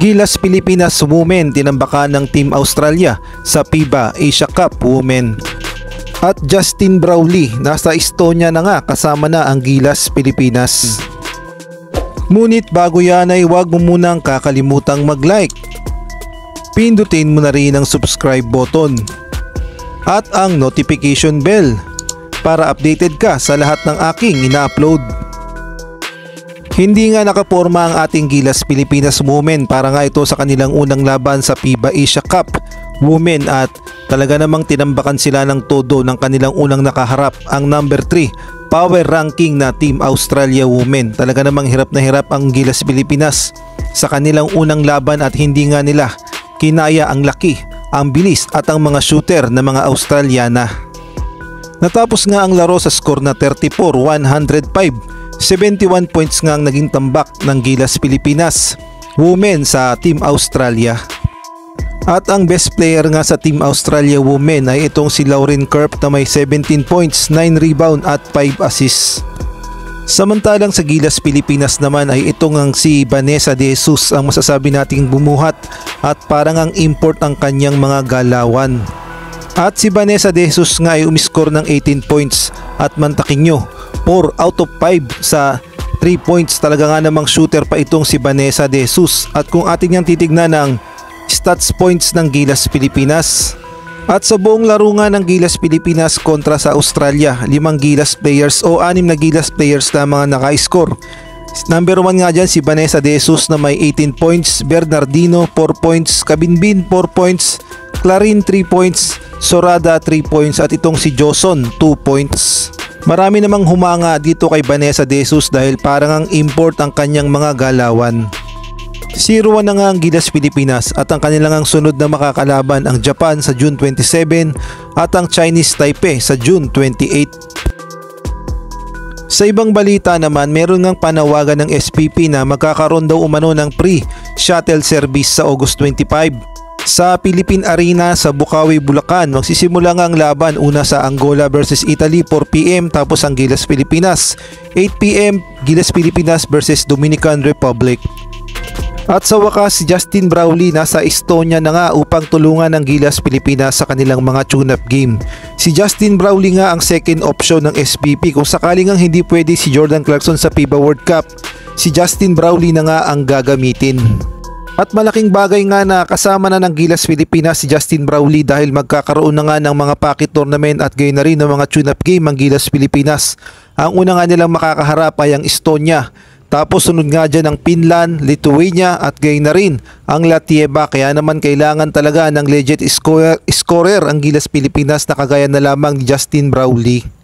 Gilas Pilipinas Women tinambakan ng Team Australia sa FIBA Asia Cup Women. At Justin Brownlee nasa Estonia na nga kasama na ang Gilas Pilipinas. Ngunit bago yan ay huwag mo munang kakalimutang mag-like. Pindutin mo na rin ang subscribe button at ang notification bell para updated ka sa lahat ng aking ina-upload. Hindi nga nakaporma ang ating Gilas Pilipinas Women para nga ito sa kanilang unang laban sa FIBA Asia Cup Women at talaga namang tinambakan sila ng todo ng kanilang unang nakaharap ang number 3 power ranking na Team Australia Women. Talaga namang hirap na hirap ang Gilas Pilipinas sa kanilang unang laban at hindi nga nila kinaya ang laki, ang bilis at ang mga shooter na mga Australiana. Natapos nga ang laro sa score na 34-105. 71 points nga ang naging tambak ng Gilas Pilipinas Women sa Team Australia. At ang best player nga sa Team Australia Women ay itong si Lauren Kerp na may 17 points, 9 rebound at 5 assists. Samantalang sa Gilas Pilipinas naman ay itong ang si Vanessa De Jesus ang masasabi nating bumuhat at parang ang import ang kanyang mga galawan. At si Vanessa De Jesus nga ay umiscore ng 18 points at mantakin nyo 4 out of 5 sa 3 points. Talaga nga namang shooter pa itong si Vanessa De Jesus. At kung ating niyang titignan ang stats points ng Gilas Pilipinas at sa buong laro nga ng Gilas Pilipinas kontra sa Australia, 5 Gilas players o 6 na Gilas players na mga naka-score. Number 1 nga dyan si Vanessa De Jesus na may 18 points, Bernardino 4 points, Kabinbin 4 points, Clarin 3 points, Sorada 3 points at itong si Joson 2 points. Marami namang humanga dito kay Vanessa De Jesus dahil parang ang import ang kanyang mga galawan. 0-1 na nga ang Gilas Pilipinas at ang kanilang ang sunod na makakalaban ang Japan sa June 27 at ang Chinese Taipei sa June 28. Sa ibang balita naman, meron ngang panawagan ng SPP na magkakaroon daw umano ng pre-shuttle service sa August 25. Sa Philippine Arena sa Bukawi, Bulacan, magsisimula nga ang laban una sa Angola versus Italy 4 PM tapos ang Gilas Pilipinas 8 PM Gilas Pilipinas versus Dominican Republic. At sa wakas si Justin Brownlee nasa Estonia na nga upang tulungan ng Gilas Pilipinas sa kanilang mga tune-up game. Si Justin Brownlee nga ang second option ng SPP kung sakaling ang hindi pwede si Jordan Clarkson sa FIBA World Cup. Si Justin Brownlee na nga ang gagamitin. At malaking bagay nga na kasama na ng Gilas Pilipinas si Justin Brownlee dahil magkakaroon na nga ng mga pocket tournament at gayon na rin ng mga tune-up game ang Gilas Pilipinas. Ang una nga nilang makakaharap ay ang Estonia. Tapos sunod nga dyan ang Finland, Lithuania at gayon na rin ang Latvia. Kaya naman kailangan talaga ng legit scorer ang Gilas Pilipinas na kagaya na lamang ni Justin Brownlee.